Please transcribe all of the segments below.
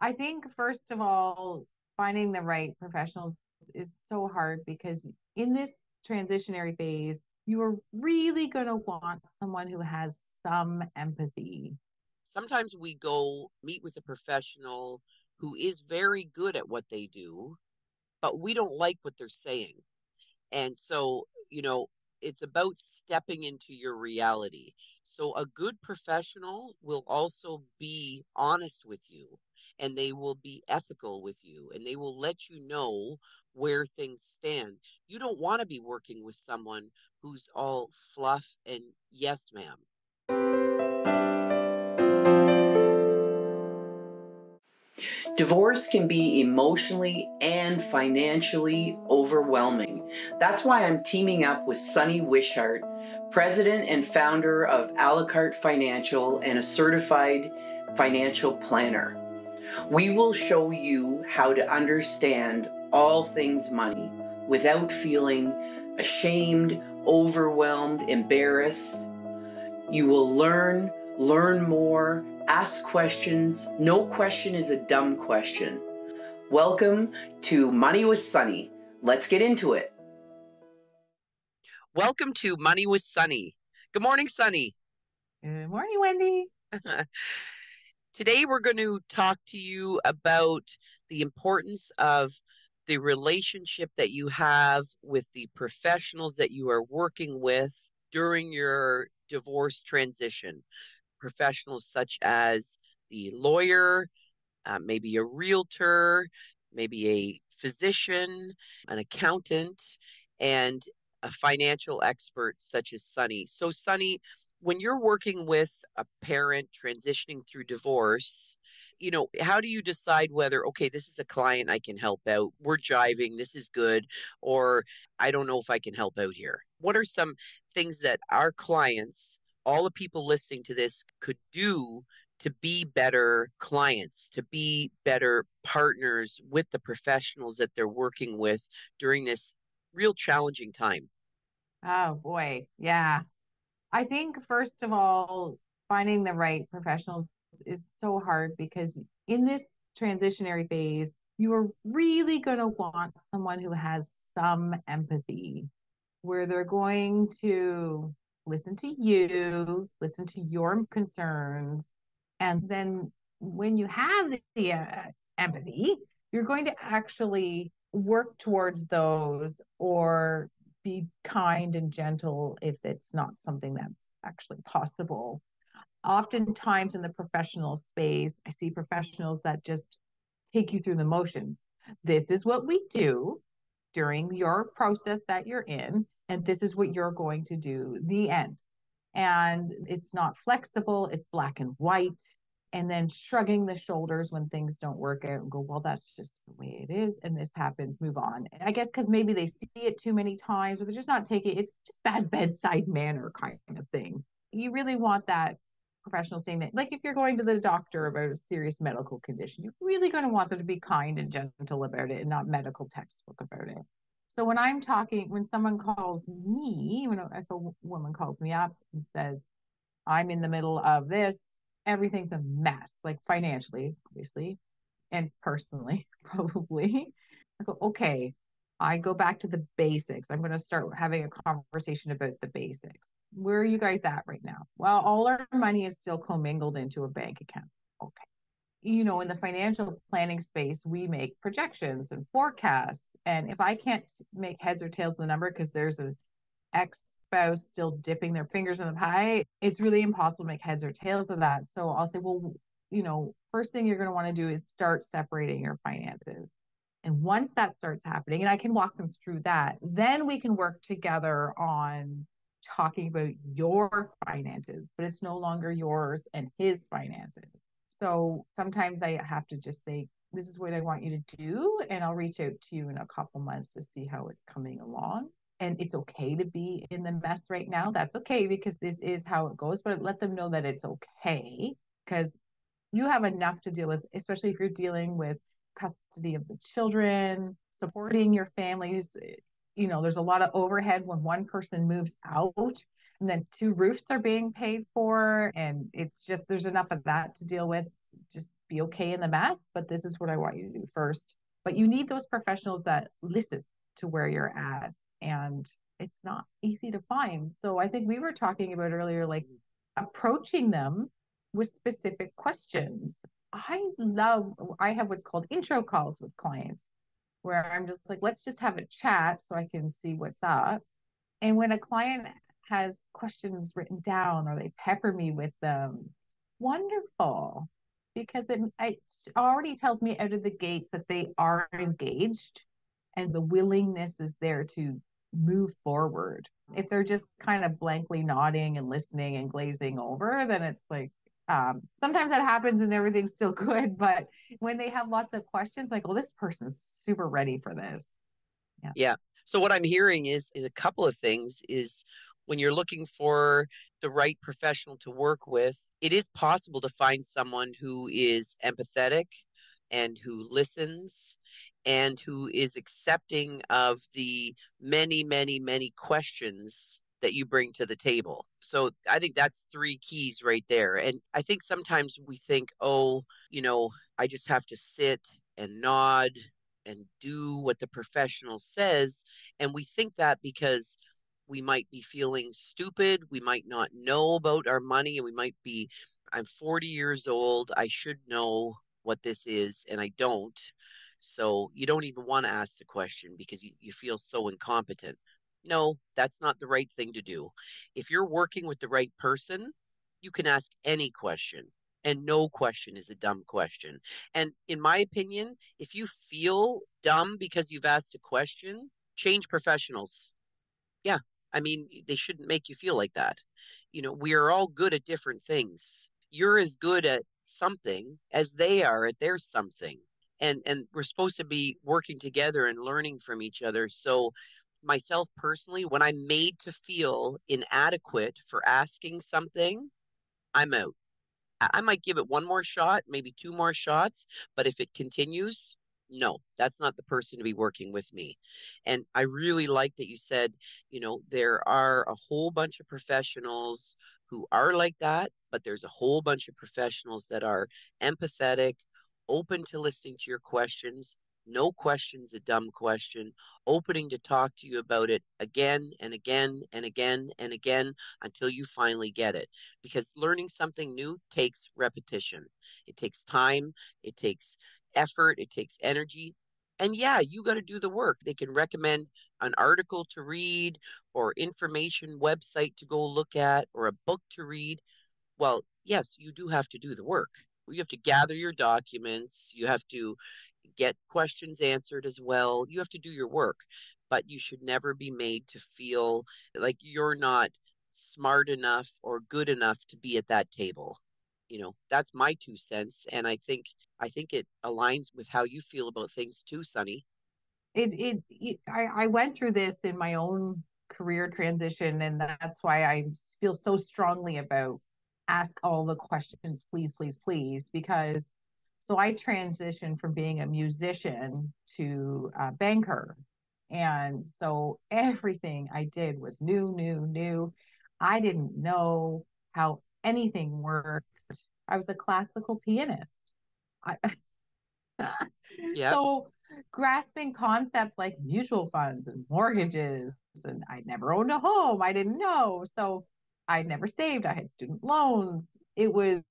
I think, first of all, finding the right professionals is so hard because in this transitionary phase, you are really going to want someone who has some empathy. Sometimes we go meet with a professional who is very good at what they do, but we don't like what they're saying. And so, it's about stepping into your reality. So, a good professional will also be honest with you and they will be ethical with you and they will let you know where things stand. You don't want to be working with someone who's all fluff and yes, ma'am. Divorce can be emotionally and financially overwhelming. That's why I'm teaming up with Sunny Wishart, president and founder of a la carte Financial and a certified financial planner. We will show you how to understand all things money without feeling ashamed, overwhelmed, embarrassed. You will learn more, ask questions. No question is a dumb question. Welcome to Money with Sunny. Let's get into it. Welcome to Money with Sunny. Good morning, Sunny. Good morning, Wendy. Today, we're going to talk to you about the importance of the relationship that you have with the professionals that you are working with during your divorce transition. Professionals such as the lawyer, maybe a realtor, maybe a physician, an accountant, and a financial expert such as Sunny. So, Sunny, when you're working with a parent transitioning through divorce, how do you decide whether, okay, this is a client I can help out, we're jiving, this is good, or I don't know if I can help out here? What are some things that our clients, all the people listening to this, could do to be better clients, to be better partners with the professionals that they're working with during this real challenging time? Oh boy. Yeah. I think, first of all, finding the right professionals is so hard because in this transitionary phase, you are really going to want someone who has some empathy, where they're going to listen to you, listen to your concerns. And then when you have the empathy, you're going to actually work towards those or be kind and gentle if it's not something that's actually possible. Oftentimes in the professional space, I see professionals that just take you through the motions. This is what we do during your process that you're in, and this is what you're going to do, the end. And it's not flexible, it's black and white. And then shrugging the shoulders when things don't work out and go, well, that's just the way it is. And this happens, move on. I guess because maybe they see it too many times or they're just not taking it. It's just bad bedside manner kind of thing. You really want that professional saying that, like if you're going to the doctor about a serious medical condition, you're really going to want them to be kind and gentle about it and not medical textbook about it. So when I'm talking, when someone calls me, if a woman calls me up and says, I'm in the middle of this, everything's a mess, like financially, obviously, and personally, probably. I go, okay, I go back to the basics. I'm going to start having a conversation about the basics. Where are you guys at right now? Well, all our money is still commingled into a bank account. Okay. In the financial planning space, we make projections and forecasts. And if I can't make heads or tails of the number because there's an ex-spouse still dipping their fingers in the pie, it's really impossible to make heads or tails of that. So I'll say, well, first thing you're going to want to do is start separating your finances. And once that starts happening, and I can walk them through that, then we can work together on talking about your finances, but it's no longer yours and his finances. So sometimes I have to just say, this is what I want you to do. And I'll reach out to you in a couple months to see how it's coming along. And it's okay to be in the mess right now. That's okay because this is how it goes. But let them know that it's okay because you have enough to deal with, especially if you're dealing with custody of the children, supporting your families. There's a lot of overhead when one person moves out and then two roofs are being paid for. And it's just, there's enough of that to deal with. Just be okay in the mess, but this is what I want you to do first. But you need those professionals that listen to where you're at. And it's not easy to find. So I think we were talking about earlier, like approaching them with specific questions. I have what's called intro calls with clients where I'm just like, let's just have a chat so I can see what's up. And when a client has questions written down or they pepper me with them, it's wonderful because it already tells me out of the gates that they are engaged and the willingness is there to move forward. If they're just kind of blankly nodding and listening and glazing over, then it's like, sometimes that happens and everything's still good. But when they have lots of questions, like, well, this person's super ready for this. Yeah. Yeah. So what I'm hearing is a couple of things is when you're looking for the right professional to work with, it is possible to find someone who is empathetic and who listens and who is accepting of the many, many, many questions that you bring to the table. So I think that's three keys right there. And I think sometimes we think, oh, I just have to sit and nod and do what the professional says. And we think that because we might be feeling stupid, we might not know about our money, and we might be, I'm 40 years old, I should know what this is, and I don't. So you don't even want to ask the question because you feel so incompetent. No, that's not the right thing to do. If you're working with the right person, you can ask any question, and no question is a dumb question. And in my opinion, if you feel dumb because you've asked a question, change professionals. Yeah. I mean, they shouldn't make you feel like that. We are all good at different things. You're as good at something as they are at their something. And we're supposed to be working together and learning from each other. So myself personally, when I'm made to feel inadequate for asking something, I'm out. I might give it one more shot, maybe two more shots, but if it continues, no, that's not the person to be working with me. And I really like that you said, there are a whole bunch of professionals who are like that, but there's a whole bunch of professionals that are empathetic, open to listening to your questions. No question's a dumb question, opening to talk to you about it again and again and again and again until you finally get it. Because learning something new takes repetition. It takes time, it takes effort, it takes energy. And yeah, you got to do the work. They can recommend an article to read or information website to go look at or a book to read. Well, yes, you do have to do the work. You have to gather your documents. You have to get questions answered as well. You have to do your work, but you should never be made to feel like you're not smart enough or good enough to be at that table. That's my 2 cents. And I think it aligns with how you feel about things too, Sunny. I went through this in my own career transition, and that's why I feel so strongly about ask all the questions, please, please, please, because so I transitioned from being a musician to a banker. And so everything I did was new, new, new. I didn't know how anything worked. I was a classical pianist. I, Yep. so grasping concepts like mutual funds and mortgages, and I never owned a home. I didn't know. So I never saved. I had student loans. It was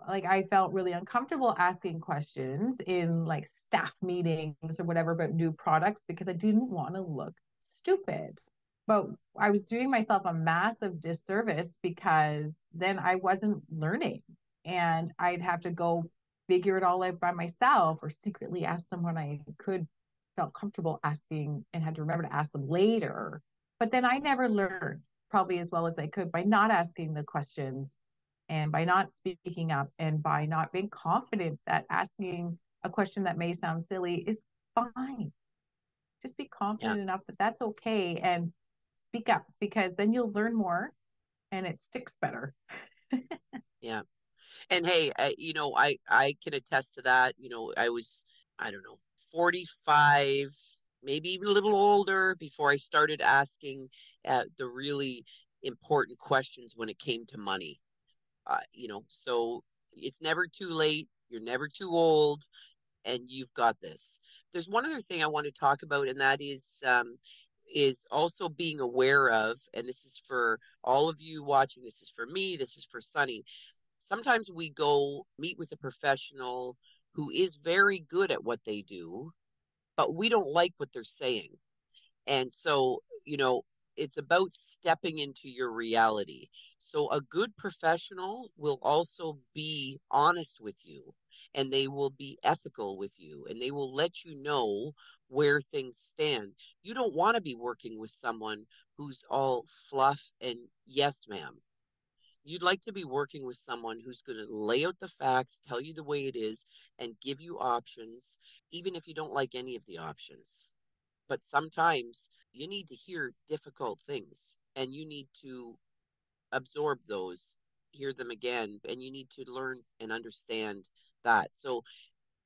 like I felt really uncomfortable asking questions in like staff meetings or whatever about new products because I didn't want to look stupid. But I was doing myself a massive disservice because then I wasn't learning and I'd have to go figure it all out by myself or secretly ask someone I could felt comfortable asking and had to remember to ask them later. But then I never learned probably as well as I could by not asking the questions and by not speaking up and by not being confident that asking a question that may sound silly is fine. Just be Yeah. confident enough that that's okay and speak up because then you'll learn more and it sticks better. Yeah. And hey, I can attest to that. I was, I don't know, 45, maybe even a little older before I started asking the really important questions when it came to money. So it's never too late You're never too old, and you've got this. There's one other thing I want to talk about, and that is also being aware of, and this is for all of you watching, this is for me, this is for Sunny. Sometimes we go meet with a professional who is very good at what they do, but we don't like what they're saying. And so, it's about stepping into your reality. So a good professional will also be honest with you, and they will be ethical with you, and they will let you know where things stand. You don't want to be working with someone who's all fluff and yes, ma'am. You'd like to be working with someone who's going to lay out the facts, tell you the way it is, and give you options, even if you don't like any of the options. But sometimes you need to hear difficult things, and you need to absorb those, hear them again, and you need to learn and understand that. So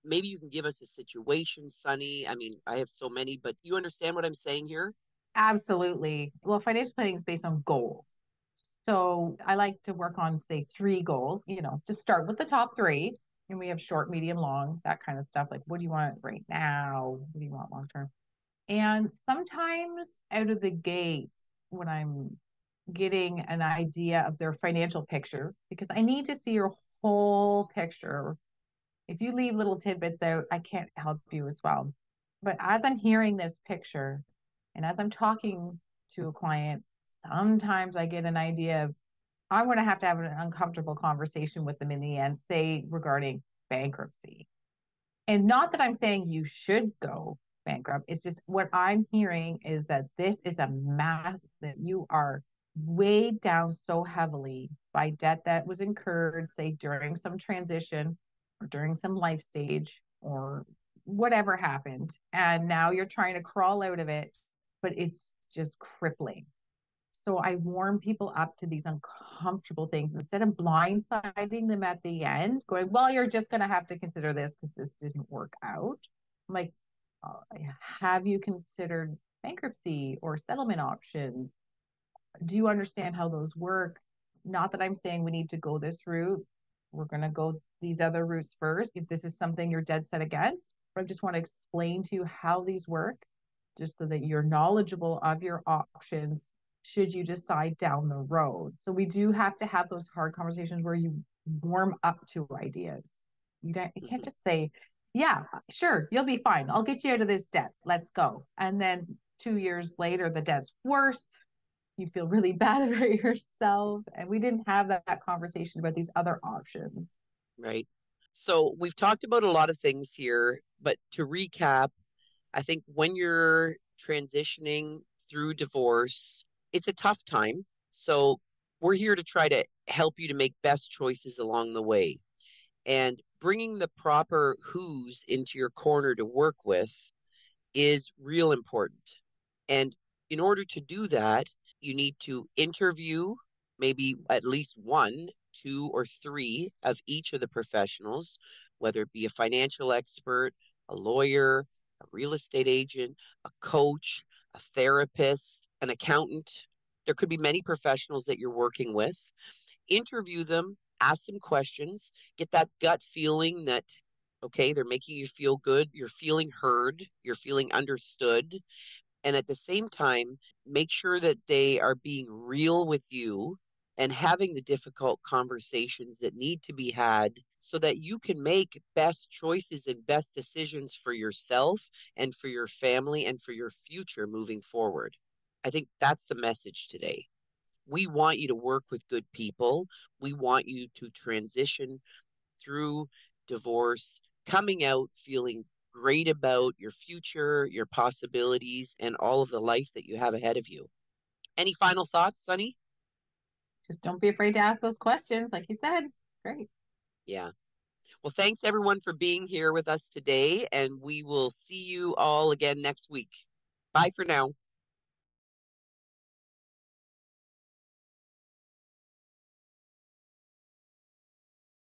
maybe you can give us a situation, Sunny. I mean, I have so many, but you understand what I'm saying here? Absolutely. Well, financial planning is based on goals. So I like to work on, say, 3 goals, just start with the top 3. And we have short, medium, long, that kind of stuff. Like, what do you want right now? What do you want long term? And sometimes out of the gate, when I'm getting an idea of their financial picture, because I need to see your whole picture. If you leave little tidbits out, I can't help you as well. But as I'm hearing this picture and as I'm talking to a client, sometimes I get an idea of I'm going to have an uncomfortable conversation with them in the end, say regarding bankruptcy. And not that I'm saying you should go bankrupt. It's just what I'm hearing is that this is a math that you are weighed down so heavily by debt that was incurred, say, during some transition or during some life stage or whatever happened. And now you're trying to crawl out of it, but it's just crippling. So I warm people up to these uncomfortable things instead of blindsiding them at the end, going, well, you're just going to have to consider this because this didn't work out. I'm like, have you considered bankruptcy or settlement options? Do you understand how those work? Not that I'm saying we need to go this route. We're going to go these other routes first. If this is something you're dead set against, but I just want to explain to you how these work, just so that you're knowledgeable of your options should you decide down the road. So we do have to have those hard conversations where you warm up to ideas. You can't just say, yeah, sure, you'll be fine. I'll get you out of this debt. Let's go. And then 2 years later, the debt's worse. You feel really bad about yourself. And we didn't have that conversation about these other options. Right. So we've talked about a lot of things here, but to recap, I think when you're transitioning through divorce, it's a tough time. So we're here to try to help you to make best choices along the way. And bringing the proper who's into your corner to work with is real important. And in order to do that, you need to interview maybe at least 1, 2, or 3 of each of the professionals, whether it be a financial expert, a lawyer, a real estate agent, a coach, a therapist, an accountant. There could be many professionals that you're working with. Interview them, ask them questions, get that gut feeling that, okay, they're making you feel good, you're feeling heard, you're feeling understood. And at the same time, make sure that they are being real with you and having the difficult conversations that need to be had so that you can make best choices and best decisions for yourself and for your family and for your future moving forward. I think that's the message today. We want you to work with good people. We want you to transition through divorce, coming out feeling great about your future, your possibilities, and all of the life that you have ahead of you. Any final thoughts, Sunny? Just don't be afraid to ask those questions. Like you said, great. Yeah. Well, thanks everyone for being here with us today, and we will see you all again next week. Bye for now.